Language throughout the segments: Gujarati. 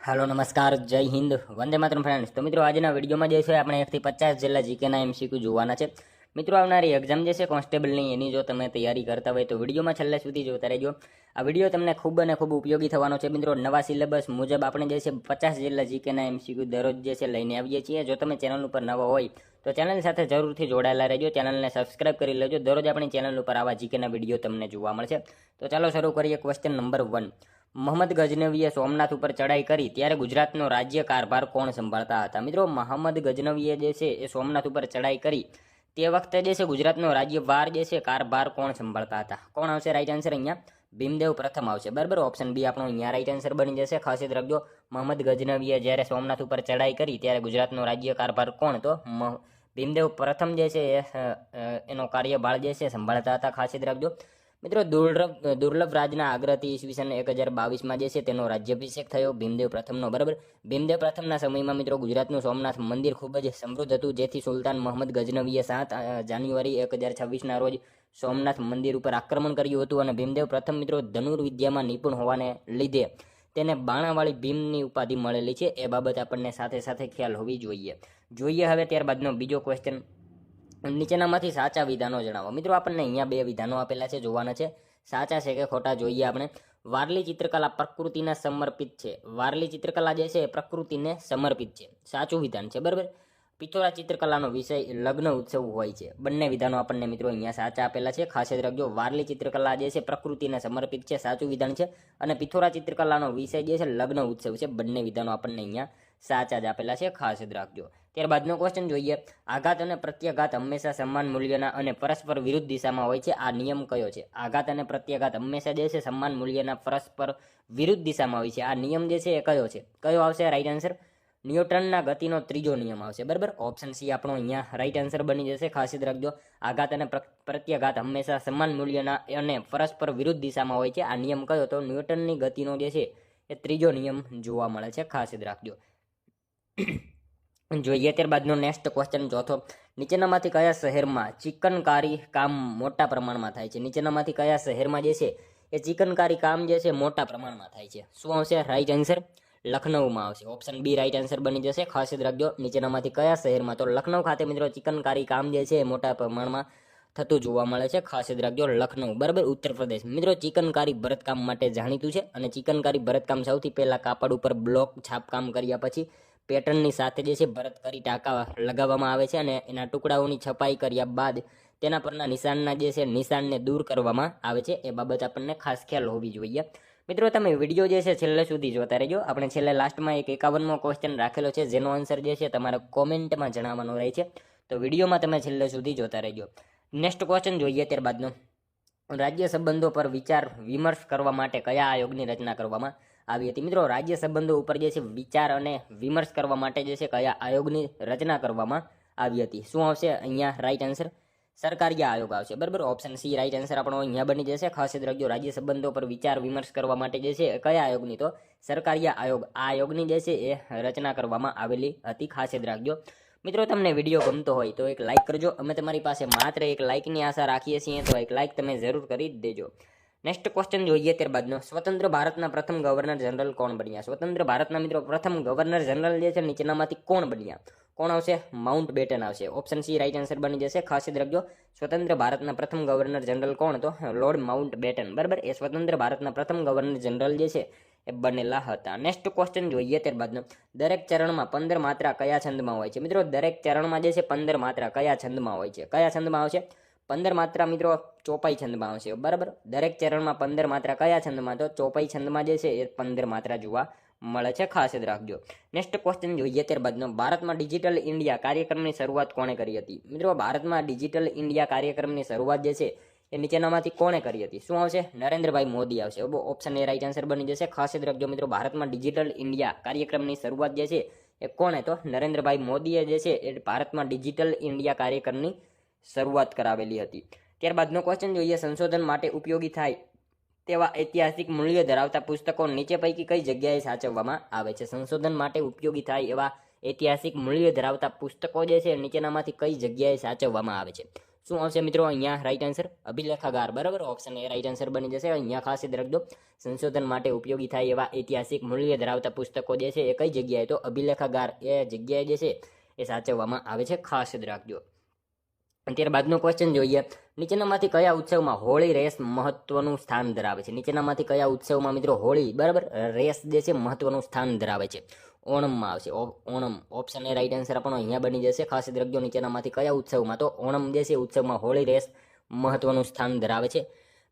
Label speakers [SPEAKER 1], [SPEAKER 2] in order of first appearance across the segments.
[SPEAKER 1] हेलो नमस्कार जय हिंद वंदे मातरम फ्रेंड्स। तो मित्रों आज विडियो जो है આપણે 1 થી 50 જેટલા જીકેના એમસીક્યુ જોવાના છે। મિત્રો આવનારી એક્ઝામ જે છે કોન્સ્ટેબલની એની જો તમે તૈયારી કરતા હોય તો વિડિયોમાં છેલ્લે સુધી જોતા રહેજો। આ વિડિયો તમને ખૂબ અને ખૂબ ઉપયોગી થવાનો છે। મિત્રો નવા સિલેબસ મુજબ આપણે જે છે 50 જેટલા જીકેના એમસીક્યુ દરરોજ જે છે લઈને આવીએ છીએ। જો તમે ચેનલ ઉપર નવા હોય તો ચેનલ સાથે જરૂરથી જોડાયેલા રહેજો, ચેનલને સબસ્ક્રાઇબ કરી લેજો। દરરોજ આપણી ચેનલ ઉપર આવા જીકેના વિડિયો તમને જોવા મળશે। તો ચાલો શરૂ કરીએ। ક્વેશ્ચન નંબર 1, મોહમ્મદ ગજનવીએ સોમનાથ ઉપર ચડાઈ કરી ત્યારે ગુજરાતનો રાજ્ય કારભાર કોણ સંભાળતા હતા? મિત્રો મોહમ્મદ ગજનવીએ જે છે એ સોમનાથ ઉપર ચડાઈ કરી તે વખતે જે છે ગુજરાતનો રાજ્યભાર જે છે કારભાર કોણ સંભાળતા હતા? કોણ આવશે રાઈટ આન્સર? અહીંયા ભીમદેવ પ્રથમ આવશે, બરાબર। ઓપ્શન બી આપણો અહીંયા રાઈટ આન્સર બની જશે। ખાસ યાદ રાખજો, મોહમ્મદ ગજનવીએ જ્યારે સોમનાથ ઉપર ચડાઈ કરી ત્યારે ગુજરાતનો રાજ્ય કારભાર કોણ? તો ભીમદેવ પ્રથમ જે છે એનો કાર્યભાર જે છે સંભાળતા હતા। ખાસ યાદ રાખજો મિત્રો। દુર્લભ રાજના આગ્રહથી ઈસવીસન 1022માં જે છે તેનો રાજ્યાભિષેક થયો ભીમદેવ પ્રથમનો, બરાબર। ભીમદેવ પ્રથમના સમયમાં મિત્રો ગુજરાતનું સોમનાથ મંદિર ખૂબ જ સમૃદ્ધ હતું, જેથી સુલતાન મોહમ્મદ ગજનવીએ 7 જાન્યુઆરી 1026ના રોજ સોમનાથ મંદિર ઉપર આક્રમણ કર્યું હતું। અને ભીમદેવ પ્રથમ મિત્રો ધનુર્વિદ્યામાં નિપુણ હોવાને લીધે તેને બાણાવાળી ભીમની ઉપાધિ મળેલી છે, એ બાબત આપણને સાથે સાથે ખ્યાલ હોવી જોઈએ। હવે ત્યારબાદનો બીજો ક્વેશ્ચન, નીચેનામાંથી સાચા વિધાનો જણાવો। મિત્રો આપણને અહીંયા 2 વિધાનો આપેલા છે, જોવાના છે સાચા છે કે ખોટા જોઈએ આપણે। વારલી ચિત્રકલા પ્રકૃતિને સમર્પિત છે। વારલી ચિત્રકલા જે છે એ પ્રકૃતિને સમર્પિત છે, સાચું વિધાન છે, બરાબર। પિથોરા ચિત્રકલાનો વિષય લગ્ન ઉત્સવ હોય છે, બંને વિધાનો આપણને મિત્રો અહીંયા સાચા આપેલા છે। ખાસ યાદ રાખજો, વારલી ચિત્રકલા જે છે પ્રકૃતિને સમર્પિત છે, સાચું વિધાન છે, અને પિથોરા ચિત્રકલાનો વિષય જે છે લગ્ન ઉત્સવ છે, બંને વિધાનો આપણને અહીંયા સાચા જ આપેલા છે, ખાસ યાદ રાખજો। ત્યારબાદનો ક્વેશ્ચન જોઈએ, આઘાત અને પ્રત્યાઘાત હંમેશા સમાન મૂલ્યના અને પરસ્પર વિરુદ્ધ દિશામાં હોય છે, આ નિયમ કયો છે? આઘાત અને પ્રત્યાઘાત હંમેશા જે છે સમાન મૂલ્યના પરસ્પર વિરુદ્ધ દિશામાં હોય છે, આ નિયમ જે છે એ કયો છે? કયો આવશે રાઈટ આન્સર? ન્યૂટનના ગતિનો ત્રીજો નિયમ આવશે, બરાબર। ઓપ્શન સી આપણો અહીંયા રાઈટ આન્સર બની જશે। ખાસ યાદ રાખજો, આઘાત અને પ્રત્યાઘાત હંમેશા સમાન મૂલ્યના અને પરસ્પર વિરુદ્ધ દિશામાં હોય છે, આ નિયમ કયો? તો ન્યૂટનની ગતિનો જે છે એ ત્રીજો નિયમ જોવા મળે છે, ખાસ યાદ રાખજો। જોઈએ ત્યારબાદનો નેક્સ્ટ ક્વેશ્ચન ચોથો, નીચેનામાંથી કયા શહેરમાં ચિકનકારી કામ મોટા પ્રમાણમાં થાય છે? નીચેનામાંથી કયા શહેરમાં જે છે એ ચિકનકારી કામ જે છે મોટા પ્રમાણમાં થાય છે? શું આવશે રાઈટ આન્સર? લખનઉમાં આવશે, ઓપ્શન બી રાઈટ આન્સર બની જશે। ખાસ યાદ રાખજો, નીચેનામાંથી કયા શહેરમાં? તો લખનઉ ખાતે મિત્રો ચિકનકારી કામ જે છે એ મોટા પ્રમાણમાં થતું જોવા મળે છે, ખાસ યાદ રાખજો લખનઉ, બરાબર, ઉત્તર પ્રદેશ। મિત્રો ચિકનકારી ભરતકામ માટે જાણીતું છે, અને ચિકનકારી ભરતકામ સૌથી પહેલા કાપડ ઉપર બ્લોક છાપકામ કર્યા પછી પેટર્નની સાથે જે છે ભરત કરી ટાંકા લગાવવામાં આવે છે, અને એના ટુકડાઓની છપાઈ કર્યા બાદ તેના પરના નિશાનના જે છે નિશાનને દૂર કરવામાં આવે છે, એ બાબત આપણને ખાસ ખ્યાલ હોવી જોઈએ। મિત્રો તમે વિડીયો જે છે છેલ્લે સુધી જોતા રહેજો। આપણે છેલ્લે લાસ્ટમાં એક 51મો ક્વેશ્ચન રાખેલો છે, જેનો આન્સર જે છે તમારે કોમેન્ટમાં જણાવવાનો રહે છે, તો વિડીયોમાં તમે છેલ્લે સુધી જોતા રહેજો। નેક્સ્ટ ક્વેશ્ચન જોઈએ ત્યારબાદનો, રાજ્ય સંબંધો પર વિચાર વિમર્શ કરવા માટે કયા આયોગની રચના કરવામાં આવી હતી? મિત્રો રાજ્ય સંબંધો ઉપર જે છે વિચાર અને વિમર્શ કરવા માટે જે છે કયા આયોગની રચના કરવામાં આવી હતી? શું આવશે અહીંયા રાઈટ આન્સર? સરકારીય આયોગ આવશે, બરાબર। ઓપ્શન સી રાઈટ આન્સર આપણો અહીંયા બની જશે। ખાસ યાદ રાખજો, રાજ્ય સંબંધો પર વિચાર વિમર્શ કરવા માટે જે છે કયા આયોગની? તો સરકારીય આયોગ, આ આયોગની જે છે એ રચના કરવામાં આવેલી હતી, ખાસ યાદ રાખજો। મિત્રો તમને વિડીયો ગમતો હોય તો એક લાઇક કરજો, અમે તમારી પાસે માત્ર એક લાઇકની આશા રાખીએ છીએ, તો એક લાઇક તમે જરૂર કરી દેજો। નેક્સ્ટ ક્વેશ્ચન જોઈએ ત્યારબાદનો, સ્વતંત્ર ભારતના પ્રથમ ગવર્નર જનરલ કોણ બન્યા? સ્વતંત્ર ભારતના મિત્રો પ્રથમ ગવર્નર જનરલ જે છે નીચેનામાંથી કોણ બન્યા? કોણ આવશે? માઉન્ટ બેટન આવશે, ઓપ્શન સી રાઈટ આન્સર બની જશે। ખાસ યાદ રાખજો, સ્વતંત્ર ભારતના પ્રથમ ગવર્નર જનરલ કોણ? તો લોર્ડ માઉન્ટ બેટન, બરાબર, એ સ્વતંત્ર ભારતના પ્રથમ ગવર્નર જનરલ જે છે એ બનેલા હતા। નેક્સ્ટ ક્વેશ્ચન જોઈએ ત્યારબાદનો, દરેક ચરણમાં 15 માત્રા કયા છંદમાં હોય છે? મિત્રો દરેક ચરણમાં જે છે 15 માત્રા કયા છંદમાં હોય છે? કયા છંદમાં આવશે? 15 માત્રા મિત્રો ચોપાઈ છંદમાં આવશે, બરાબર। દરેક ચરણમાં 15 માત્રા કયા છંદમાં? તો ચોપાઈ છંદમાં જે છે એ 15 માત્રા જોવા મળે છે, ખાસ યાદ રાખજો। નેક્સ્ટ ક્વેશ્ચન જોઈએ ત્યારબાદનો, ભારતમાં ડિજિટલ ઇન્ડિયા કાર્યક્રમની શરૂઆત કોણે કરી હતી? મિત્રો ભારતમાં ડિજિટલ ઇન્ડિયા કાર્યક્રમની શરૂઆત જે છે એ નીચેનામાંથી કોણે કરી હતી? શું આવશે? નરેન્દ્રભાઈ મોદી આવશે, ઓપ્શન એ રાઈટ આન્સર બની જશે। ખાસ યાદ રાખજો મિત્રો, ભારતમાં ડિજિટલ ઇન્ડિયા કાર્યક્રમની શરૂઆત જે છે એ કોણે? તો નરેન્દ્રભાઈ મોદીએ જે છે એ ભારતમાં ડિજિટલ ઇન્ડિયા કાર્યક્રમની શરૂઆત કરાવેલી હતી। ત્યારબાદનો ક્વેશ્ચન જોઈએ, સંશોધન માટે ઉપયોગી થાય તેવા ઐતિહાસિક મૂલ્ય ધરાવતા પુસ્તકો નીચે પૈકી કઈ જગ્યાએ સાચવવામાં આવે છે? સંશોધન માટે ઉપયોગી થાય એવા ઐતિહાસિક મૂલ્ય ધરાવતા પુસ્તકો જે છે નીચેનામાંથી કઈ જગ્યાએ સાચવવામાં આવે છે? શું આવશે મિત્રો અહીંયા રાઈટ આન્સર? અભિલેખાગાર, બરાબર, ઓપ્શન એ રાઈટ આન્સર બની જશે. અહીંયા ખાસ યાદ રાખજો, સંશોધન માટે ઉપયોગી થાય એવા ઐતિહાસિક મૂલ્ય ધરાવતા પુસ્તકો જે છે એ કઈ જગ્યાએ, તો અભિલેખાગાર એ જગ્યાએ જે છે એ સાચવવામાં આવે છે, ખાસ યાદ રાખજો. ત્યારબાદનો ક્વેશ્ચન જોઈએ, નીચેનામાંથી કયા ઉત્સવમાં હોળી રેસ મહત્વનું સ્થાન ધરાવે છે? નીચેનામાંથી કયા ઉત્સવમાં મિત્રો હોળી, બરાબર, રેસ જે છે મહત્વનું સ્થાન ધરાવે છે? ઓણમમાં આવશે. Onam, option A right answer આપણો અહીંયા બની જશે. ખાસ યાદ રાખજો, નીચેનામાંથી કયા ઉત્સવમાં, તો ઓણમ જે છે ઉત્સવમાં હોળી રેસ મહત્વનું સ્થાન ધરાવે છે.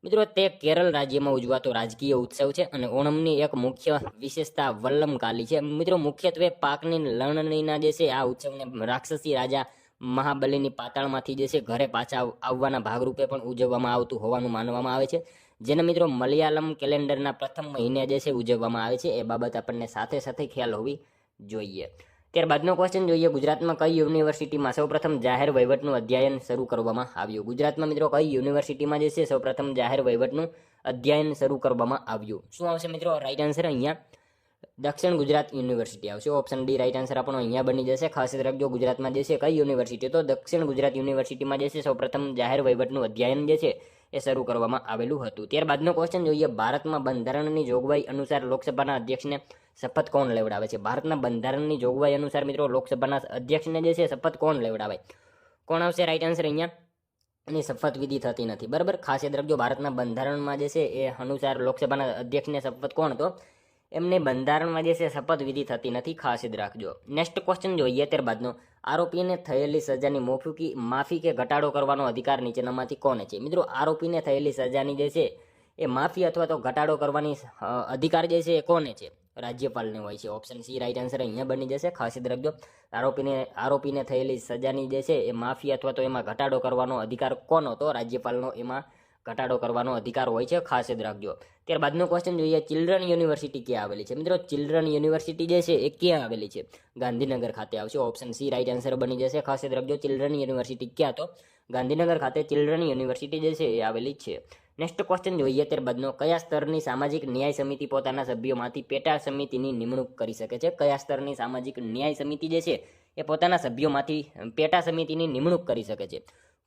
[SPEAKER 1] મિત્રો તે કેરળ રાજ્યમાં ઉજવાતો રાજકીય ઉત્સવ છે અને ઓણમની એક મુખ્ય વિશેષતા વલ્લમકાલી છે. મિત્રો મુખ્યત્વે પાકની લણણીના જે છે આ ઉત્સવને રાક્ષસી રાજા મહાબલીની પાતાળમાંથી જે છે ઘરે પાછા આવવાના ભાગરૂપે પણ ઉજવવામાં આવતું હોવાનું માનવામાં આવે છે, જેને મિત્રો મલયાલમ કેલેન્ડરના પ્રથમ મહિને જે છે ઉજવવામાં આવે છે. એ બાબત આપણને સાથે સાથે ખ્યાલ હોવી જોઈએ. ત્યારબાદનો ક્વેશ્ચન જોઈએ, ગુજરાતમાં કઈ યુનિવર્સિટીમાં સૌપ્રથમ જાહેર વહીવટનું અધ્યયન શરૂ કરવામાં આવ્યું? ગુજરાતમાં મિત્રો કઈ યુનિવર્સિટીમાં જે છે સૌપ્રથમ જાહેર વહીવટનું અધ્યયન શરૂ કરવામાં આવ્યું? શું આવશે મિત્રો રાઈટ આન્સર? અહીંયા દક્ષિણ ગુજરાત યુનિવર્સિટી આવશે. ઓપ્શન ડી રાઈટ આન્સર આપણો અહીંયા બની જશે. ખાસ યાદ રાખજો, ગુજરાતમાં જે છે કઈ યુનિવર્સિટી, તો દક્ષિણ ગુજરાત યુનિવર્સિટીમાં જે છે સૌપ્રથમ જાહેર વહીવટનું અધ્યયન જે છે એ શરૂ કરવામાં આવેલું હતું. ત્યારબાદનો ક્વેશ્ચન જોઈએ, ભારતમાં બંધારણની જોગવાઈ અનુસાર લોકસભાના અધ્યક્ષને શપથ કોણ લેવડાવે છે? ભારતના બંધારણની જોગવાઈ અનુસાર મિત્રો લોકસભાના અધ્યક્ષને જે છે શપથ કોણ લેવડાવે? કોણ આવશે રાઈટ આન્સર? અહીંયા એની શપથ વિધિ થતી નથી, બરાબર. ખાસ યાદ રાખજો, ભારતના બંધારણમાં જે છે એ અનુસાર લોકસભાના અધ્યક્ષને શપથ કોણ, તો એમને બંધારણમાં જે છે શપથ વિધિ થતી નથી, ખાસ યાદ રાખજો. નેક્સ્ટ ક્વેશ્ચન જોઈએ ત્યારબાદનો, આરોપીને થયેલી સજાની માફી કે ઘટાડો કરવાનો અધિકાર નીચેનામાંથી કોને છે? મિત્રો આરોપીને થયેલી સજાની જે છે એ માફી અથવા તો ઘટાડો કરવાની અધિકાર જે છે એ કોને છે? રાજ્યપાલને હોય છે. ઓપ્શન સી રાઈટ આન્સર અહીંયા બની જશે. ખાસ યાદ રાખજો, આરોપીને થયેલી સજાની જે છે એ માફી અથવા તો એમાં ઘટાડો કરવાનો અધિકાર કોનો? તો રાજ્યપાલનો એમાં ઘટાડો કરવાનો અધિકાર હોય છે, ખાસ યાદ રાખજો. ત્યારબાદનો ક્વેશ્ચન જોઈએ, ચિલ્ડ્રન યુનિવર્સિટી ક્યાં આવેલી છે? મિત્રો ચિલ્ડ્રન યુનિવર્સિટી જે છે એ ક્યાં આવેલી છે? ગાંધીનગર ખાતે આવશે. ઓપ્શન સી રાઈટ આન્સર બની જશે. ખાસ યાદ રાખજો, ચિલ્ડ્રન યુનિવર્સિટી ક્યાં, તો ગાંધીનગર ખાતે ચિલ્ડ્રન યુનિવર્સિટી જે છે એ આવેલી છે. નેક્સ્ટ ક્વેશ્ચન જોઈએ ત્યારબાદનો, કયા સ્તરની સામાજિક ન્યાય સમિતિ પોતાના સભ્યોમાંથી પેટા સમિતિની નિમણૂક કરી શકે છે? કયા સ્તરની સામાજિક ન્યાય સમિતિ જે છે એ પોતાના સભ્યોમાંથી પેટા સમિતિની નિમણૂક કરી શકે છે?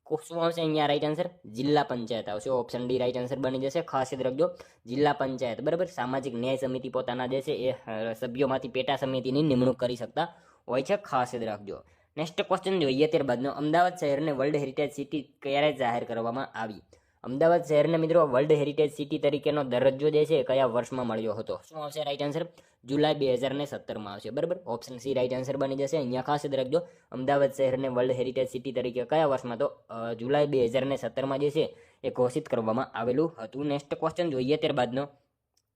[SPEAKER 1] શું આવશે અહીંયા રાઈટ આન્સર? જિલ્લા પંચાયત આવશે. ઓપ્શન ડી રાઈટ આન્સર બની જશે. ખાસ યાદ રાખજો, જિલ્લા પંચાયત, બરાબર, સામાજિક ન્યાય સમિતિ પોતાના જે છે એ સભ્યોમાંથી પેટા સમિતિની નિમણૂક કરી શકતા હોય છે, ખાસ યાદ રાખજો. નેક્સ્ટ ક્વેશ્ચન જોઈએ ત્યારબાદનો, અમદાવાદ શહેરને વર્લ્ડ હેરિટેજ સિટી ક્યારે જાહેર કરવામાં આવી? અમદાવાદ શહેરને મિત્રો વર્લ્ડ હેરિટેજ સિટી તરીકેનો દરજ્જો જે છે કયા વર્ષમાં મળ્યો હતો? શું આવશે રાઈટ આન્સર? જુલાઈ 2017માં આવશે, બરાબર. ઓપ્શન સી રાઈટ આન્સર બની જશે. અહીંયા ખાસ યાદ રાખજો, અમદાવાદ શહેરને વર્લ્ડ હેરિટેજ સિટી તરીકે કયા વર્ષમાં, તો જુલાઈ 2017માં જે છે એ ઘોષિત કરવામાં આવેલું હતું. નેક્સ્ટ ક્વેશ્ચન જોઈએ ત્યારબાદનો,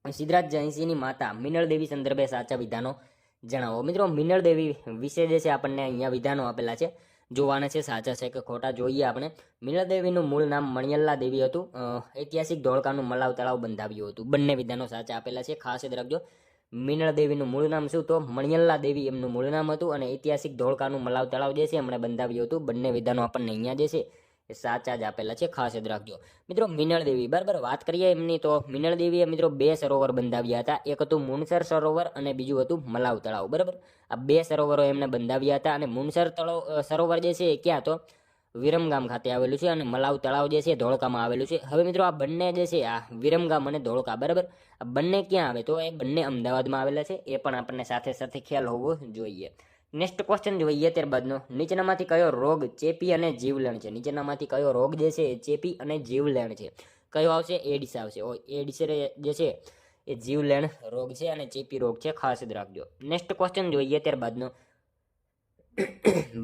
[SPEAKER 1] સિદ્ધરાજ જયસિંહની માતા મિનળ દેવી સંદર્ભે સાચા વિધાનો જણાવો. મિત્રો મિનળ દેવી વિશે જે છે આપણને અહીંયા વિધાનો આપેલા છે, જોવાના છે સાચા છે કે ખોટા. જોઈએ આપણે. મિનળ દેવીનું મૂળ નામ મણિયલ્લા દેવી હતું. ઐતિહાસિક ધોળકાનું મલાવ તળાવ બંધાવ્યું હતું. બંને વિધાનો સાચા આપેલા છે, ખાસ યાદ રાખજો. મિનળ દેવીનું મૂળ નામ શું, તો મણિયલ્લા દેવી એમનું મૂળ નામ હતું અને ઐતિહાસિક ધોળકાનું મલાવ તળાવ જે છે એમણે બંધાવ્યું હતું. બંને વિધાનો આપણને અહીંયા જે છે એ સાચા જ આપેલા છે, ખાસ યાદ રાખજો. મિત્રો મિનળ દેવી, બરાબર, વાત કરીએ એમની, તો મિનળ દેવીએ મિત્રો 2 સરોવર બંધાવ્યા હતા. એક હતું મુનસર સરોવર અને બીજું હતું મલાવ તળાવ, બરાબર. આ 2 સરોવરો એમને બંધાવ્યા હતા અને મુનસર સરોવર જે છે એ ક્યાં, તો વિરમગામ ખાતે આવેલું છે અને મલાવ તળાવ જે છે ધોળકામાં આવેલું છે. હવે મિત્રો આ બંને જે છે, આ વિરમગામ અને ધોળકા, બરાબર, આ બંને ક્યાં આવે, તો એ બંને અમદાવાદમાં આવેલા છે. એ પણ આપણને સાથે સાથે ખ્યાલ હોવો જોઈએ. નેક્સ્ટ ક્વેશ્ચન જોઈએ ત્યારબાદનો, નીચેનામાંથી કયો રોગ ચેપી અને જીવલેણ છે? નીચેનામાંથી કયો રોગ જે છે એ ચેપી અને જીવલેણ છે? કયો આવશે? એડિસ આવશે. એડિસ જે છે એ જીવલેણ રોગ છે અને ચેપી રોગ છે, ખાસ યાદ રાખજો. નેક્સ્ટ ક્વેશ્ચન જોઈએ ત્યારબાદનો,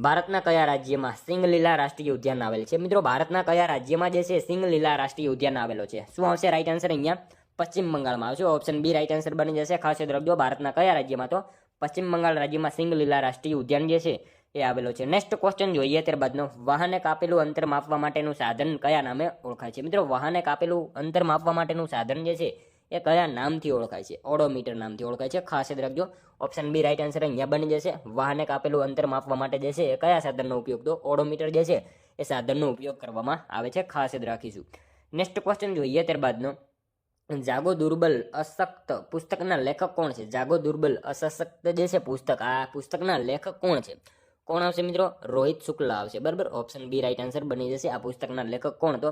[SPEAKER 1] ભારતના કયા રાજ્યમાં સિંગલીલા રાષ્ટ્રીય ઉદ્યાન આવેલ છે? મિત્રો ભારતના કયા રાજ્યમાં જે છે સિંગલીલા રાષ્ટ્રીય ઉદ્યાન આવેલો છે? શું આવશે રાઈટ આન્સર? અહીંયા પશ્ચિમ બંગાળમાં આવશે. ઓપ્શન બી રાઈટ આન્સર બની જશે. ખાસ યાદ રાખજો, ભારતના કયા રાજ્યમાં, તો પશ્ચિમ બંગાળ રાજ્યમાં સિંગલીલા રાષ્ટ્રીય ઉદ્યાન જે છે એ આવેલો છે. નેક્સ્ટ ક્વેશ્ચન જોઈએ ત્યારબાદનો, વાહને કાપેલું અંતર માપવા માટેનું સાધન કયા નામે ઓળખાય છે? મિત્રો વાહને કાપેલું અંતર માપવા માટેનું સાધન જે છે એ કયા નામથી ઓળખાય છે? ઓડોમીટર નામથી ઓળખાય છે, ખાસ યાદ રાખજો. ઓપ્શન બી રાઈટ આન્સર અહીંયા બની જશે. વાહને કાપેલું અંતર માપવા માટે જે છે એ કયા સાધનનો ઉપયોગ, તો ઓડોમીટર જે છે એ સાધનનો ઉપયોગ કરવામાં આવે છે, ખાસ યાદ રાખીશું. નેક્સ્ટ ક્વેશ્ચન જોઈએ ત્યારબાદનો, જાગો દુર્બલ અશક્ત પુસ્તકના લેખક કોણ છે? જાગો દુર્બલ અસશક્ત જે છે પુસ્તક, આ પુસ્તકના લેખક કોણ છે? કોણ આવશે મિત્રો? રોહિત શુક્લ આવશે, બરાબર. ઓપ્શન બી રાઈટ આન્સર બની જશે. આ પુસ્તકના લેખક કોણ? તો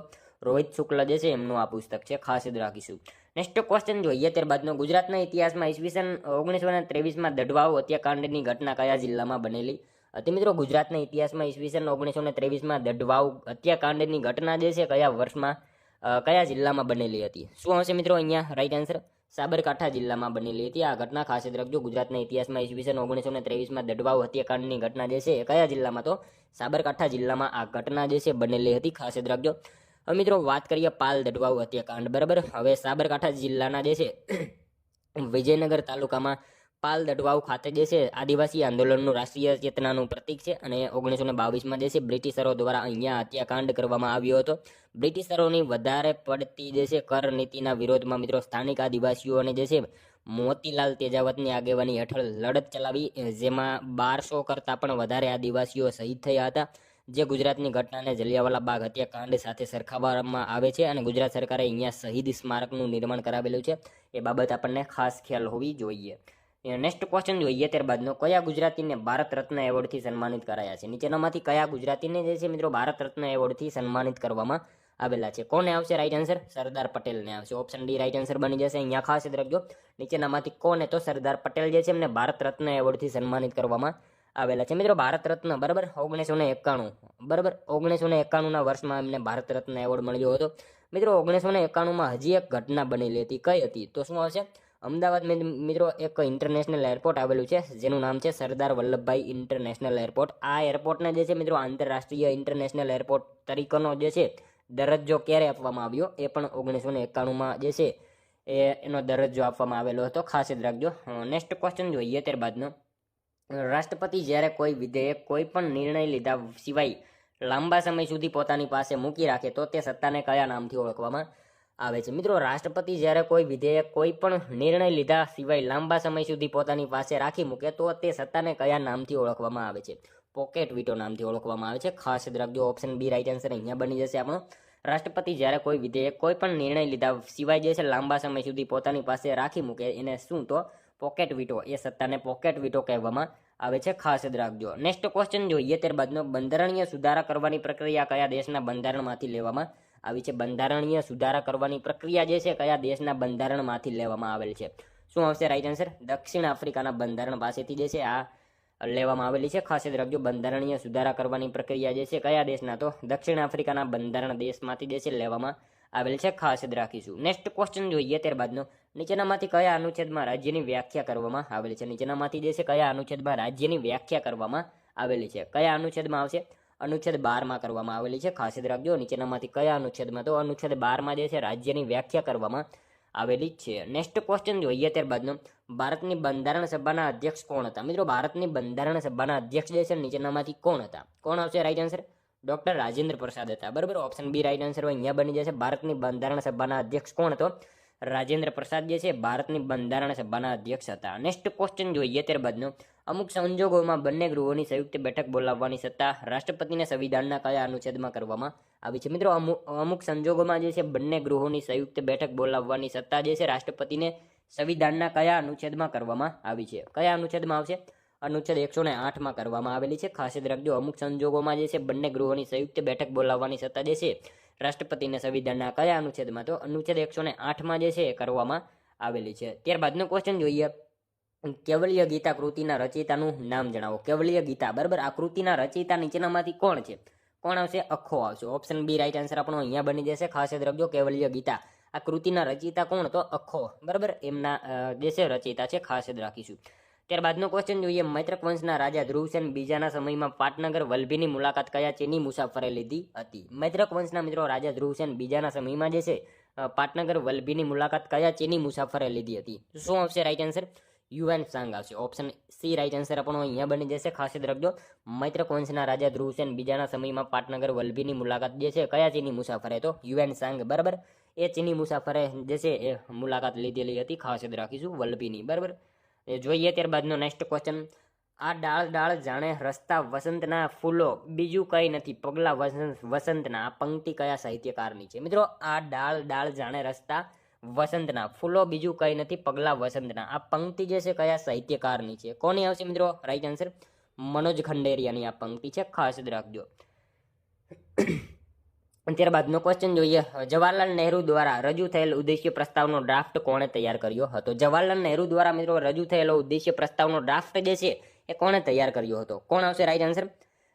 [SPEAKER 1] રોહિત શુક્લ જે છે એમનું આ પુસ્તક છે, ખાસ યાદ રાખીશું. નેક્સ્ટ ક્વેશ્ચન જોઈએ ત્યારબાદનો. ગુજરાતના ઇતિહાસમાં ઈસવીસન 1923માં દઢવાવ હત્યાકાંડની ઘટના કયા જિલ્લામાં બનેલી હતી? મિત્રો ગુજરાતના ઇતિહાસમાં ઈસવીસન 1923માં દઢવાવ હત્યાકાંડની ઘટના જે છે કયા વર્ષમાં કયા જિલ્લામાં બનેલી હતી? શું આવશે મિત્રો અહીંયા રાઈટ આન્સર? સાબરકાંઠા જિલ્લામાં બનેલી હતી આ ઘટના. ખાસ યાદ રાખજો. ગુજરાતના ઇતિહાસમાં ઈસવીસન 1923માં દઢવાવ હત્યાકાંડની ઘટના જે છે એ કયા જિલ્લામાં? તો સાબરકાંઠા જિલ્લામાં આ ઘટના જે છે બનેલી હતી. ખાસ યાદ રાખજો. હવે મિત્રો વાત કરીએ પાલ દઢવાવ હત્યાકાંડ, બરાબર. હવે સાબરકાંઠા જિલ્લાના જે છે વિજયનગર તાલુકામાં પાલ દઢવાવ ખાતે જે છે આદિવાસી આંદોલનનું રાષ્ટ્રીય ચેતનાનું પ્રતીક છે અને 1922માં જે છે બ્રિટિશરો દ્વારા અહીંયા હત્યાકાંડ કરવામાં આવ્યો હતો. બ્રિટિશરોની વધારે પડતી જે છે કર નીતિના વિરોધમાં મિત્રો સ્થાનિક આદિવાસીઓને જે છે મોતીલાલ તેજાવતની આગેવાની હેઠળ લડત ચલાવી, જેમાં 1200 કરતાં પણ વધારે આદિવાસીઓ શહીદ થયા હતા. જે ગુજરાતની ઘટનાને જલિયાવાલા બાગ હત્યાકાંડ સાથે સરખાવવામાં આવે છે અને ગુજરાત સરકારે અહીંયા શહીદ સ્મારકનું નિર્માણ કરાવેલું છે. એ બાબત આપણને ખાસ ખ્યાલ હોવી જોઈએ. નેક્સ્ટ ક્વેશ્ચન જોઈએ ત્યારબાદનો. કયા ગુજરાતીને ભારત રત્ન એવોર્ડથી સન્માનિત કરાયા છે? નીચેનામાંથી કયા ગુજરાતીને જે છે મિત્રો ભારત રત્ન એવોર્ડથી સન્માનિત કરવામાં આવેલા છે? કોને આવશે રાઈટ આન્સર? સરદાર પટેલને આવશે. ઓપ્શન ડી રાઈટ આન્સર બની જશે. અહીંયા ખાસ યાદ રાખજો. નીચેનામાંથી કોને? તો સરદાર પટેલ જે છે એમને ભારત રત્ન એવોર્ડથી સન્માનિત કરવામાં આવેલા છે. મિત્રો ભારત રત્ન, બરાબર, 1991, બરાબર, 1991ના વર્ષમાં એમને ભારત રત્ન એવોર્ડ મળ્યો હતો. મિત્રો 1991માં હજી એક ઘટના બનેલી હતી. કઈ હતી? તો શું આવશે? અમદાવાદ મિત્રો એક ઇન્ટરનેશનલ એરપોર્ટ આવેલું છે જેનું નામ છે સરદાર વલ્લભભાઈ ઇન્ટરનેશનલ એરપોર્ટ. આ એરપોર્ટને જે છે મિત્રો આંતરરાષ્ટ્રીય ઇન્ટરનેશનલ એરપોર્ટ તરીકેનો જે છે દરજ્જો ક્યારે આપવામાં આવ્યો? એ પણ 1991માં જે છે એનો દરજ્જો આપવામાં આવેલો હતો. ખાસ યાદ રાખજો. નેક્સ્ટ ક્વેશ્ચન જોઈએ ત્યારબાદનો. રાષ્ટ્રપતિ જ્યારે કોઈ વિધેયક કોઈ પણ નિર્ણય લીધા સિવાય લાંબા સમય સુધી પોતાની પાસે મૂકી રાખે તો તે સત્તાને કયા નામથી ઓળખવામાં આવે છે? મિત્રો રાષ્ટ્રપતિ જ્યારે કોઈ વિધેયક કોઈ પણ નિર્ણય લીધા સિવાય લાંબા સમય સુધી પોતાની પાસે રાખી મૂકે તો તે સત્તાને કયા નામથી ઓળખવામાં આવે છે? પોકેટ વીટો નામથી ઓળખવામાં આવે છે. ખાસ યાદ રાખજો. ઓપ્શન બી રાઈટ આન્સર અહીંયા બની જશે આપણો. રાષ્ટ્રપતિ જ્યારે કોઈ વિધેયક કોઈ પણ નિર્ણય લીધા સિવાય જે છે લાંબા સમય સુધી પોતાની પાસે રાખી મૂકે એને શું? તો પોકેટ વીટો. એ સત્તાને પોકેટ વીટો કહેવામાં આવે છે. ખાસ યાદ રાખજો. નેક્સ્ટ ક્વેશ્ચન જોઈએ ત્યારબાદનો. બંધારણીય સુધારા કરવાની પ્રક્રિયા કયા દેશના બંધારણમાંથી લેવામાં આવી છે? બંધારણીય સુધારા કરવાની પ્રક્રિયા જે છે કયા દેશના બંધારણમાંથી લેવામાં આવેલ છે? શું આવશે રાઈટ આન્સર? દક્ષિણ આફ્રિકાના બંધારણ પાસેથી જે છે આ લેવામાં આવેલી છે. ખાસ યાદ રાખજો. બંધારણીય સુધારા કરવાની પ્રક્રિયા જે છે કયા દેશના? તો દક્ષિણ આફ્રિકાના બંધારણ દેશમાંથી જે છે લેવામાં આવેલ છે. ખાસ યાદ રાખીશું. નેક્સ્ટ ક્વેશ્ચન જોઈએ ત્યારબાદનો. નીચેનામાંથી કયા અનુચ્છેદમાં રાજ્યની વ્યાખ્યા કરવામાં આવેલી છે? નીચેનામાંથી જે છે કયા અનુચ્છેદમાં રાજ્યની વ્યાખ્યા કરવામાં આવેલી છે? કયા અનુચ્છેદમાં આવશે? અનુચ્છેદ 12માં કરવામાં આવેલી છે. ખાસ યાદ રાખજો. નીચેનામાંથી કયા અનુચ્છેદમાં? તો અનુચ્છેદ 12માં જે છે રાજ્યની વ્યાખ્યા કરવામાં આવેલી છે. નેક્સ્ટ ક્વેશ્ચન જોઈએ ત્યારબાદનો. ભારતની બંધારણ સભાના અધ્યક્ષ કોણ હતા? મિત્રો ભારતની બંધારણ સભાના અધ્યક્ષ જે છે નીચેનામાંથી કોણ હતા? કોણ આવશે right answer? Doctor Rajendra Prasad હતા, બરાબર. ઓપ્શન બી રાઈટ આન્સર અહીંયા બની જશે. ભારતની બંધારણ સભાના અધ્યક્ષ કોણ હતો? રાજેન્દ્ર પ્રસાદ જે છે ભારતની બંધારણ સભાના અધ્યક્ષ હતા. નેક્સ્ટ ક્વેશ્ચન જોઈએ ત્યારબાદનો. અમુક સંજોગોમાં બંને ગૃહોની સંયુક્ત બેઠક બોલાવવાની સત્તા રાષ્ટ્રપતિને સંવિધાનના કયા અનુચ્છેદમાં કરવામાં આવી છે? મિત્રો અમુક સંજોગોમાં જે છે બંને ગૃહોની સંયુક્ત બેઠક બોલાવવાની સત્તા જે છે રાષ્ટ્રપતિને સંવિધાનના કયા અનુચ્છેદમાં કરવામાં આવી છે? કયા અનુચ્છેદમાં આવશે? અનુચ્છેદ 108માં કરવામાં આવેલી છે. ખાસ યાદ રાખજો. અમુક સંજોગોમાં જે છે બંને ગૃહોની સંયુક્ત બેઠક બોલાવવાની સત્તા જે છે રાષ્ટ્રપતિને સંવિધાનના કયા અનુચ્છેદમાં? તો અનુચ્છેદ 108માં જે છે કરવામાં આવેલી છે. ત્યારબાદનો ક્વેશ્ચન જોઈએ. કેવલ્ય ગીતા કૃતિના રચયિતાનું નામ જણાવો. કેવલ્ય ગીતા, બરાબર, આ કૃતિના રચયિતા નીચેનામાંથી કોણ છે? કોણ આવશે? અખો આવશે. ઓપ્શન બી રાઈટ આન્સર આપણો અહીંયા બની જશે. ખાસ યાદ રાખજો. કેવલ્ય ગીતા આ કૃતિના રચયિતા કોણ? તો અખો, બરાબર, એમના જે છે રચયિતા છે. ખાસ યાદ રાખીશું. ત્યારબાદનો ક્વેશ્ચન જોઈએ. મૈત્રક વંશના રાજા ધ્રુવસેન બીજાના સમયમાં પાટનગર વલ્લભીની મુલાકાત કયા ચીની મુસાફરે લીધી હતી? મૈત્રક વંશના મિત્રો રાજા ધ્રુવસેન બીજાના સમયમાં જે છે પાટનગર વલ્લભીની મુલાકાત કયા ચીની મુસાફરે લીધી હતી? શું આવશે રાઈટ આન્સર? યુએન સાંગ આવશે. ઓપ્શન સી રાઈટ આન્સર આપણો અહીંયા બની જશે. ખાસ યાદ રાખજો. મૈત્રક વંશના રાજા ધ્રુવસેન બીજાના સમયમાં પાટનગર વલ્લભીની મુલાકાત જે છે કયા ચીની મુસાફરે? તો યુએન સાંગ, બરાબર, એ ચીની મુસાફરે જે છે એ મુલાકાત લીધેલી હતી. ખાસ યાદ રાખીશું વલ્લભીની, બરાબર. જોઈએ ત્યારબાદનો નેક્સ્ટ ક્વેશ્ચન. આ ડાળ ડાળ જાણે રસ્તા વસંતના ફૂલો બીજું કંઈ નથી પગલા વસંતના. આ પંક્તિ કયા સાહિત્યકારની છે? મિત્રો આ ડાળ ડાળ જાણે રસ્તા વસંતના ફૂલો બીજું કંઈ નથી પગલા વસંતના. આ પંક્તિ જે છે કયા સાહિત્યકારની છે? કોની આવશે મિત્રો રાઈટ આન્સર? મનોજ ખંડેરિયાની આ પંક્તિ છે, ખાસ યાદ રાખજો. ત્યારબાદનો ક્વેશ્ચન જોઈએ. જવાહરલાલ નહેરુ દ્વારા રજૂ થયેલ ઉદ્દેશ્ય પ્રસ્તાવનો ડ્રાફ્ટ કોણે તૈયાર કર્યો હતો? જવાહરલાલ નહેરુ દ્વારા મિત્રો રજૂ થયેલો ઉદ્દેશ્ય પ્રસ્તાવનો ડ્રાફ્ટ જે છે એ કોણે તૈયાર કર્યો હતો? કોણ આવશે રાઈટ આન્સર?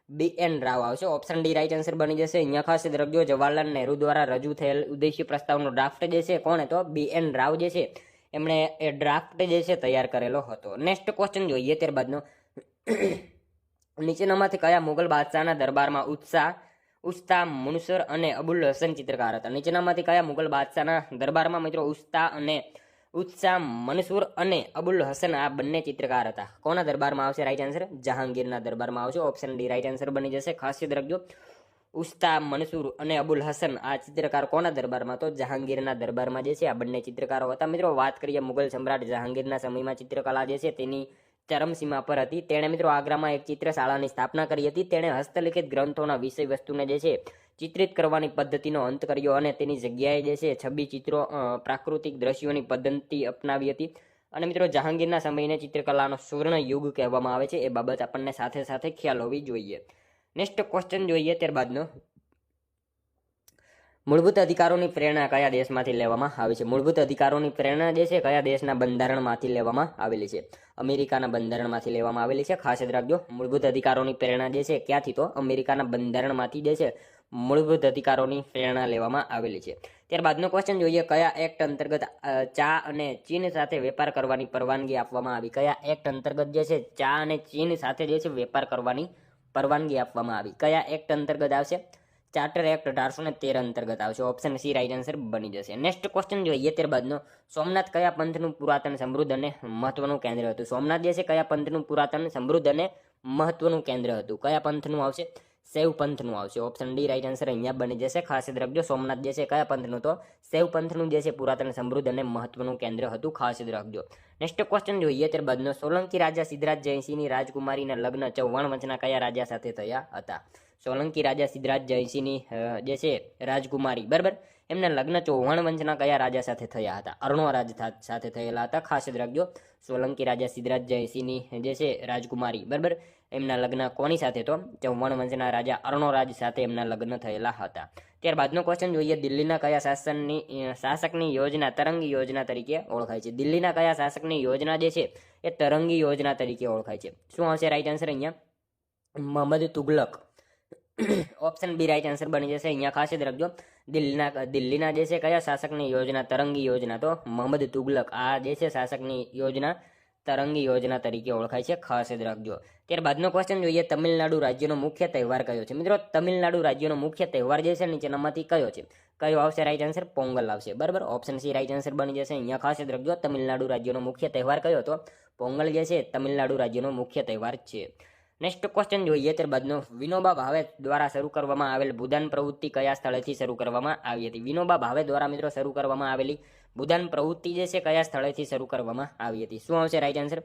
[SPEAKER 1] BN રાવ આવશે. ઓપ્શન ડી રાઈટ આન્સર બની જશે. અહીંયા ખાસ યાદ રાખજો, જવાહરલાલ નહેરુ દ્વારા રજૂ થયેલ ઉદ્દેશ્ય પ્રસ્તાવનો ડ્રાફ્ટ જે છે કોણે? તો BN રાવ જે છે એમણે એ ડ્રાફ્ટ જે છે તૈયાર કરેલો હતો. નેક્સ્ટ ક્વેશ્ચન જોઈએ. ત્યારબાદનો નીચેનામાંથી કયા મુગલ બાદશાહના દરબારમાં ઉસ્તા મુનસર અને અબુલ હસન ચિત્રકાર હતા? નીચેનામાંથી કયા મુગલ બાદશાહના દરબારમાં મિત્રો ઉત્સા મનસૂર અને અબુલ હસન આ બંને ચિત્રકાર હતા? કોના દરબારમાં આવશે રાઈટ આન્સર? જહાંગીરના દરબારમાં આવશે. ઓપ્શન ડી રાઈટ આન્સર બની જશે. ખાસ યાદ રાખજો, ઉસ્તા મનસૂર અને અબુલ હસન આ ચિત્રકાર કોના દરબારમાં? તો જહાંગીરના દરબારમાં જે છે આ બંને ચિત્રકારો હતા. મિત્રો વાત કરીએ મુગલ સમ્રાટ જહાંગીરના સમયમાં ચિત્રકલા જે છે તેની ચરમસીમા પર હતી. તેણે મિત્રો આગ્રામાં એક ચિત્રશાળાની સ્થાપના કરી હતી. તેણે હસ્તલિખિત ગ્રંથોના વિષય વસ્તુને જે છે ચિત્રિત કરવાની પદ્ધતિનો અંત કર્યો અને તેની જગ્યાએ જે છે છબી ચિત્રો, પ્રાકૃતિક દ્રશ્યોની પદ્ધતિ અપનાવી હતી. અને મિત્રો જહાંગીરના સમયને ચિત્રકલાનો સુવર્ણ યુગ કહેવામાં આવે છે. એ બાબત આપણને સાથે સાથે ખ્યાલ હોવી જોઈએ. નેક્સ્ટ ક્વેશ્ચન જોઈએ. ત્યારબાદનો મૂળભૂત અધિકારોની પ્રેરણા કયા દેશમાંથી લેવામાં આવી છે? મૂળભૂત અધિકારોની પ્રેરણા જે છે કયા દેશના બંધારણમાંથી લેવામાં આવેલી છે? અમેરિકાના બંધારણમાંથી લેવામાં આવેલી છે. ખાસ યાદ રાખજો, મૂળભૂત અધિકારોની પ્રેરણા જે છે ક્યાંથી? તો અમેરિકાના બંધારણમાંથી જે છે મૂળભૂત અધિકારોની પ્રેરણા લેવામાં આવેલી છે. ત્યારબાદનો ક્વેશ્ચન જોઈએ. કયા એક્ટ અંતર્ગત ચા અને ચીન સાથે વેપાર કરવાની પરવાનગી આપવામાં આવી? કયા એક્ટ અંતર્ગત જે છે ચા અને ચીન સાથે જે છે વેપાર કરવાની પરવાનગી આપવામાં આવી? કયા એક્ટ અંતર્ગત આવશે? ચાર્ટર એક્ટ 1813 અંતર્ગત આવશે. ઓપ્શન સી રાઈટ આન્સર બની જશે. નેક્સ્ટ ક્વેશ્ચન જોઈએ. ત્યારબાદનો સોમનાથ કયા પંથનું પુરાતન, સમૃદ્ધ અને મહત્વનું કેન્દ્ર હતું? સોમનાથ જે છે કયા પંથનું પુરાતન, સમૃદ્ધ અને મહત્વનું કેન્દ્ર હતું? કયા પંથનું આવશે? શૈવ પંથનું આવશે. ઓપ્શન ડી રાઈટ આન્સર અહીંયા બની જશે. ખાસ યાદ રાખજો, સોમનાથ જે છે કયા પંથનું? તો શૈવ પંથનું જે છે પુરાતન, સમૃદ્ધ અને મહત્વનું કેન્દ્ર હતું. ખાસ યાદ રાખજો. નેક્સ્ટ ક્વેશ્ચન જોઈએ. ત્યારબાદનો સોલંકી રાજા સિદ્ધરાજ જયસિંહની રાજકુમારીના લગ્ન ચૌહાણ વંશના કયા રાજા સાથે થયા હતા? સોલંકી રાજા સિદ્ધરાજ જયસિંહની જે છે રાજકુમારી, બરાબર, એમના લગ્ન ચૌહાણ વંશના કયા રાજા સાથે થયા હતા? અર્ણોરાજ સાથે થયેલા હતા. ખાસ યાદ રાખજો, સોલંકી રાજા સિદ્ધરાજ જયસિંહની જે છે રાજકુમારી, બરાબર, એમના લગ્ન કોની સાથે? તો ચૌહાણ વંશના રાજા અર્ણોરાજ સાથે એમના લગ્ન થયેલા હતા. ત્યારબાદનો ક્વેશ્ચન જોઈએ. દિલ્હીના કયા શાસકની યોજના તરંગી યોજના તરીકે ઓળખાય છે? દિલ્હીના કયા શાસકની યોજના જે છે એ તરંગી યોજના તરીકે ઓળખાય છે? શું આવશે રાઈટ આન્સર અહીંયા? Mohammad Tughlaq. Option B right answer બની જશે. અહીંયા ખાસ યાદ રાખજો, દિલ્હીના જે છે કયા શાસકની યોજના તરંગી યોજના? તો મોહમ્મદ તુગલક આ જે છે શાસકની યોજના તરંગી યોજના તરીકે ઓળખાય છે. ખાસ યાદ રાખજો. ત્યારબાદનો ક્વેશ્ચન જોઈએ. તમિલનાડુ રાજ્યનો મુખ્ય તહેવાર કયો છે? મિત્રો તમિલનાડુ રાજ્યનો મુખ્ય તહેવાર જે છે નીચેનામાંથી કયો છે? કયો આવશે રાઈટ આન્સર? પોંગલ આવશે. બરાબર, ઓપ્શન સી રાઈટ આન્સર બની જશે. અહીંયા ખાસ યાદ રાખજો, તમિલનાડુ રાજ્યનો મુખ્ય તહેવાર કયો? તો પોંગલ જે છે તમિલનાડુ રાજ્યનો મુખ્ય તહેવાર છે. નેક્સ્ટ ક્વેશ્ચન જોઈએ. ત્યારબાદનો વિનોબા ભાવે દ્વારા શરૂ કરવામાં આવેલ ભૂદાન પ્રવૃત્તિ કયા સ્થળેથી શરૂ કરવામાં આવી હતી? વિનોબા ભાવે દ્વારા મિત્રો શરૂ કરવામાં આવેલી ભૂદાન પ્રવૃત્તિ જે છે કયા સ્થળેથી શરૂ કરવામાં આવી હતી? શું આવશે રાઈટ આન્સર?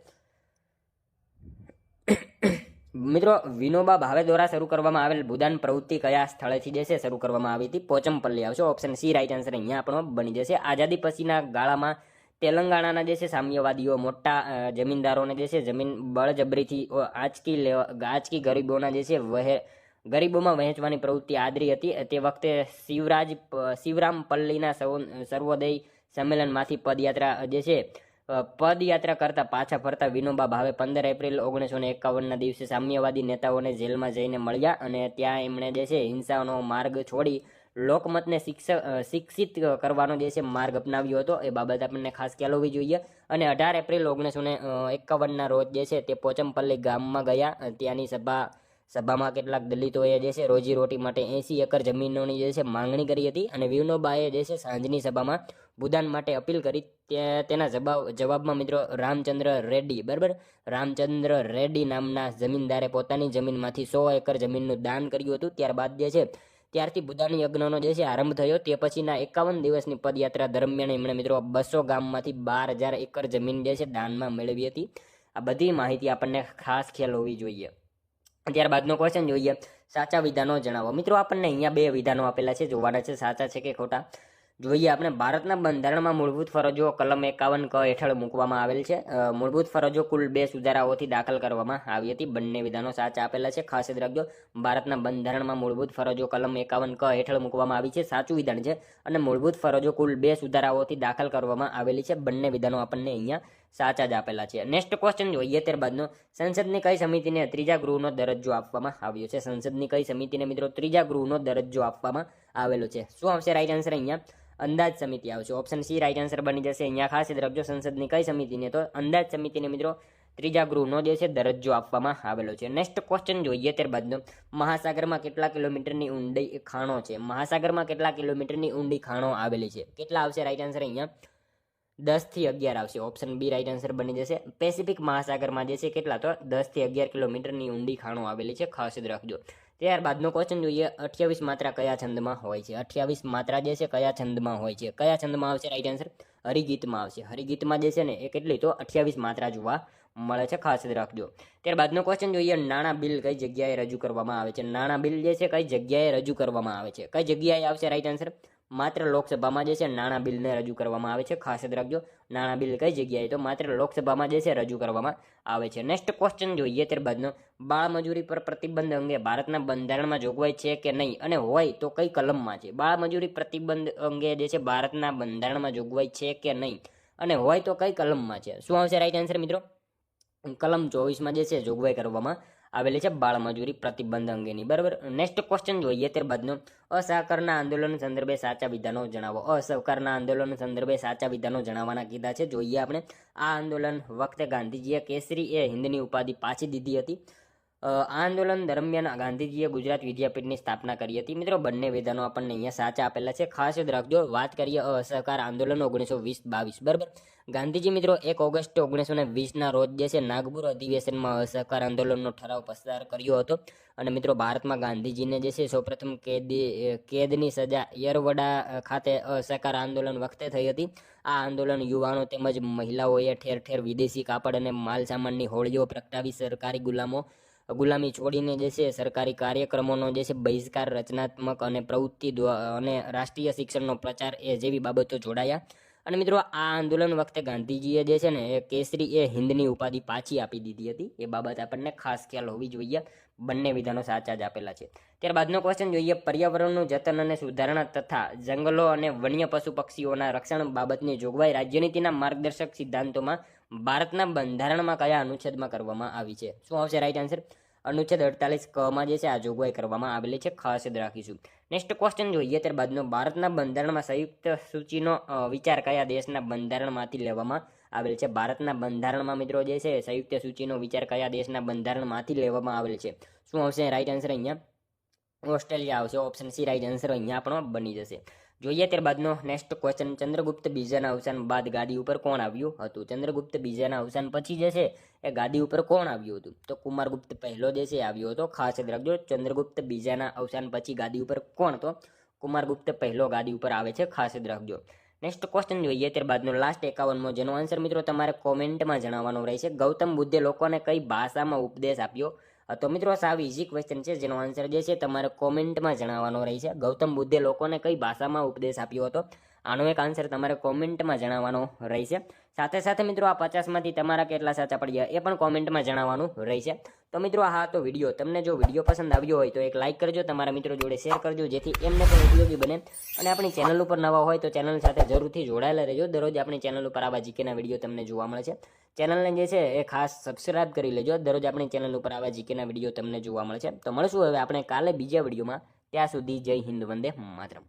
[SPEAKER 1] મિત્રો વિનોબા ભાવે દ્વારા શરૂ કરવામાં આવેલ ભૂદાન પ્રવૃત્તિ કયા સ્થળેથી જે છે શરૂ કરવામાં આવી હતી? પોચમપલ્લી આવશે. ઓપ્શન સી રાઈટ આન્સર અહીંયા આપણો બની જશે. આઝાદી પછીના ગાળામાં તેલંગાણાના જે છે સામ્યવાદીઓ મોટા જમીનદારોને જે છે જમીન બળજબરીથી આંચકી ગરીબોના જે છે ગરીબોમાં વહેંચવાની પ્રવૃત્તિ આદરી હતી. તે વખતે શિવરામપલ્લીના સર્વોદય સંમેલનમાંથી પદયાત્રા કરતા પાછા ફરતા વિનોબા ભાવે 15 એપ્રિલ 1951ના દિવસે સામ્યવાદી નેતાઓને જેલમાં જઈને મળ્યા અને ત્યાં એમણે જે છે હિંસાનો માર્ગ છોડી લોકમતને શિક્ષિત કરવાનો જે છે માર્ગ અપનાવ્યો હતો. એ બાબત આપણને ખાસ ખ્યાલ હોવી જોઈએ. અને 18 એપ્રિલ 1951ના રોજ જે છે તે પોચમપલ્લી ગામમાં ગયા. ત્યાંની સભામાં કેટલાક દલિતોએ જે છે રોજીરોટી માટે 80 એકર જમીનોની જે છે માંગણી કરી હતી અને વિનોબાએ જે છે સાંજની સભામાં ભૂદાન માટે અપીલ કરી. તેના જવાબમાં મિત્રો રામચંદ્ર રેડ્ડી, બરાબર, રામચંદ્ર રેડ્ડી નામના જમીનદારે પોતાની જમીનમાંથી 100 એકર જમીનનું દાન કર્યું હતું. ત્યારબાદ જે છે ત્યારથી ભૂદાન યજ્ઞનો જે છે આરંભ થયો. તે પછીના 51 દિવસની પદયાત્રા દરમિયાન એમણે મિત્રો 200 ગામમાંથી 12,000 એકર જમીન જે છે દાનમાં મેળવી હતી. આ બધી માહિતી આપણને ખાસ ખ્યાલ હોવી જોઈએ. ત્યારબાદનો ક્વેશ્ચન જોઈએ. સાચા વિધાનો જણાવો. મિત્રો આપણને અહીંયા 2 વિધાનો આપેલા છે, જોવાના છે સાચા છે કે ખોટા. જોઈએ આપણે ભારતના બંધારણમાં મૂળભૂત ફરજો કલમ 51 ક હેઠળ મૂકવામાં આવેલ છે. મૂળભૂત ફરજો કુલ 2 સુધારાઓથી દાખલ કરવામાં આવી હતી. બંને વિધાનો સાચા આપેલા છે, ખાસ યાદ રાખજો. ભારતના બંધારણમાં મૂળભૂત ફરજો કલમ 51 ક હેઠળ મૂકવામાં આવી છે, સાચું વિધાન છે. અને મૂળભૂત ફરજો કુલ 2 સુધારાઓથી દાખલ કરવામાં આવેલી છે. બંને વિધાનો આપણને અહીંયા સાચા જ આપેલા છે. નેક્સ્ટ ક્વેશ્ચન જોઈએ ત્યારબાદનો, સંસદની કઈ સમિતિને ત્રીજા ગૃહનો દરજ્જો આપવામાં આવ્યો છે? સંસદની કઈ સમિતિને મિત્રો ત્રીજા ગૃહનો દરજ્જો આપવામાં આવેલો છે? શું આવશે રાઈટ આન્સર? અહીંયા અંદાજ સમિતિ આવશે. ઓપ્શન સી રાઈટ આન્સર બની જશે. અહીંયા ખાસ યાદ રાખજો, સંસદની કઈ સમિતિને? તો અંદાજ સમિતિને મિત્રો ત્રીજા ગૃહનો જે છે દરજ્જો આપવામાં આવેલો છે. નેક્સ્ટ ક્વેશ્ચન જોઈએ ત્યારબાદનો, મહાસાગરમાં કેટલા કિલોમીટરની ઊંડી ખાણો છે? મહાસાગરમાં કેટલા કિલોમીટરની ઊંડી ખાણો આવેલી છે? કેટલા આવશે રાઈટ આન્સર? અહીંયા 10 થી 11 આવશે. ઓપ્શન બી રાઈટ આન્સર બની જશે. પેસિફિક મહાસાગરમાં જે છે કેટલા? તો 10 થી 11 કિલોમીટરની ઊંડી ખાણો આવેલી છે, ખાસ યાદ રાખજો. ત્યારબાદનો ક્વેશ્ચન જોઈએ, 28 માત્રા કયા છંદમાં હોય છે? 28 માત્રા જે છે કયા છંદમાં હોય છે? કયા છંદમાં આવશે રાઈટ આન્સર? હરિગીતમાં આવશે. હરિગીતમાં જે છે ને એ કેટલી? તો 28 માત્રા જોવા મળે છે, ખાસ યાદ રાખજો. ત્યારબાદનો ક્વેશ્ચન જોઈએ, નાણાં બિલ કઈ જગ્યાએ રજૂ કરવામાં આવે છે? નાણાં બિલ જે છે કઈ જગ્યાએ રજૂ કરવામાં આવે છે? કઈ જગ્યાએ આવશે રાઈટ આન્સર? માત્ર લોકસભામાં જે છે નાણાં બિલને રજૂ કરવામાં આવે છે, ખાસ યાદ રાખજો. નાણાં બિલ કઈ જગ્યાએ? તો માત્ર લોકસભામાં જે છે રજૂ કરવામાં આવે છે. નેક્સ્ટ ક્વેશ્ચન જોઈએ ત્યારબાદનો, બાળમજૂરી પર પ્રતિબંધ અંગે ભારતના બંધારણમાં જોગવાઈ છે કે નહીં, અને હોય તો કઈ કલમમાં છે? બાળમજૂરી પ્રતિબંધ અંગે જે છે ભારતના બંધારણમાં જોગવાઈ છે કે નહીં, અને હોય તો કઈ કલમમાં છે? શું આવશે રાઈટ આન્સર મિત્રો? કલમ 24માં જે છે જોગવાઈ કરવામાં આવેલી છે બાળમજૂરી પ્રતિબંધ અંગેની, બરાબર. નેક્સ્ટ ક્વેશ્ચન જોઈએ ત્યારબાદનો, અસહકારના આંદોલન સંદર્ભે સાચા વિધાનો જણાવો. અસહકારના આંદોલન સંદર્ભે સાચા વિધાનો જણાવવાના કીધા છે. જોઈએ આપણે, આ આંદોલન વખતે ગાંધીજીએ કેસરી એ હિન્દની ઉપાધિ પાછી દીધી હતી. આ આંદોલન દરમિયાન ગાંધીજીએ ગુજરાત વિદ્યાપીઠની સ્થાપના કરી હતી. મિત્રો બંને વિધાનો આપણને અહીંયા સાચા આપેલા છે, ખાસ યાદ રાખજો. વાત કરીએ અસહકાર આંદોલન 1920-22, બરાબર. ગાંધીજી મિત્રો 1 ઓગસ્ટ 1920ના રોજ જે છે નાગપુર અધિવેશનમાં અસહકાર આંદોલનનો ઠરાવ પસાર કર્યો હતો. અને મિત્રો ભારતમાં ગાંધીજીને જે છે સૌપ્રથમ કેદની સજા યરવડા ખાતે અસહકાર આંદોલન વખતે થઈ હતી. આ આંદોલન યુવાનો તેમજ મહિલાઓએ ઠેર ઠેર વિદેશી કાપડ અને માલ સામાનની હોળીઓ પ્રગટાવી સરકારી ગુલામી છોડીને જે છે સરકારી કાર્યક્રમોનો જે છે બહિષ્કાર, રચનાત્મક અને પ્રવૃત્તિ અને રાષ્ટ્રીય શિક્ષણનો પ્રચાર એ જેવી બાબતો જોડાયા. અને મિત્રો આ આંદોલન વખતે ગાંધીજીએ જે છે ને એ કેસરી એ હિન્દની ઉપાધિ પાછી આપી દીધી હતી. એ બાબત આપણને ખાસ ખ્યાલ હોવી જોઈએ. બંને વિધાનો સાચા જ આપેલા છે. ત્યારબાદનો ક્વેશ્ચન જોઈએ, પર્યાવરણનું જતન અને સુધારણા તથા જંગલો અને વન્ય પશુ પક્ષીઓના રક્ષણ બાબતની જોગવાઈ રાજ્યનીતિના માર્ગદર્શક સિદ્ધાંતોમાં ભારતના બંધારણમાં કયા અનુચ્છેદમાં કરવામાં આવી છે? શું આવશે રાઈટ આન્સર? અનુચ્છેદ 48 કમાં જે છે આ જોગવાઈ કરવામાં આવેલી છે, ખાસ યાદ રાખીશું. નેક્સ્ટ ક્વેશ્ચન જોઈએ ત્યારબાદનો, ભારતના બંધારણમાં સંયુક્ત સૂચિનો વિચાર કયા દેશના બંધારણમાંથી લેવામાં આવેલ છે? ભારતના બંધારણમાં મિત્રો જે છે સંયુક્ત સૂચિનો વિચાર કયા દેશના બંધારણમાંથી લેવામાં આવેલ છે? શું આવશે રાઈટ આન્સર? અહીંયા ઓસ્ટ્રેલિયા આવશે. ઓપ્શન સી રાઈટ આન્સર અહીંયા આપણો બની જશે. જોઈએ ત્યારબાદનો નેક્સ્ટ ક્વેશ્ચન, ચંદ્રગુપ્ત બીજાના અવસાન બાદ ગાદી ઉપર કોણ આવ્યું હતું? ચંદ્રગુપ્ત બીજાના અવસાન પછી જે છે એ ગાદી ઉપર કોણ આવ્યું હતું? તો કુમારગુપ્ત પહેલો જે છે આવ્યો હતો, ખાસ યાદ રાખજો. ચંદ્રગુપ્ત બીજાના અવસાન પછી ગાદી ઉપર કોણ? તો કુમારગુપ્ત પહેલો ગાદી ઉપર આવે છે, ખાસ યાદ રાખજો. નેક્સ્ટ ક્વેશ્ચન જોઈએ ત્યારબાદનો લાસ્ટ 51મો, જેનો આન્સર મિત્રો તમારે કોમેન્ટમાં જણાવવાનો રહેશે. ગૌતમ બુદ્ધે લોકોને કઈ ભાષામાં ઉપદેશ આપ્યો? તો મિત્રો સાવ ઇઝી ક્વેશ્ચન છે, જેનો આન્સર જે છે તમારે કોમેન્ટમાં જણાવવાનો રહેશે. ગૌતમ બુદ્ધે લોકોને કઈ ભાષામાં ઉપદેશ આપ્યો હતો? આનો એક આન્સર તમારે કોમેન્ટમાં જણાવવાનો રહેશે. સાથે સાથે મિત્રો આ 50માંથી તમારા કેટલા સાચા પડ્યા એ પણ કોમેન્ટમાં જણાવવાનું રહેશે. તો મિત્રો હા, તો વિડીયો તમને જો વિડીયો પસંદ આવ્યો હોય તો એક લાઇક કરજો, તમારા મિત્રો જોડે શેર કરજો, જેથી એમને પણ ઉપયોગી બને. અને આપણી ચેનલ ઉપર નવા હોય તો ચેનલ સાથે જરૂરથી જોડાયેલા રહેજો. દરરોજ આપણી ચેનલ ઉપર આવા જીકેના વિડીયો તમને જોવા મળે છે. ચેનલને જે છે એ ખાસ સબસ્ક્રાઇબ કરી લેજો. દરરોજ આપણી ચેનલ ઉપર આવા જીકેના વિડીયો તમને જોવા મળે છે. તો મળશું હવે આપણે કાલે બીજા વિડીયોમાં. ત્યાં સુધી જય હિન્દ, વંદે માતરમ.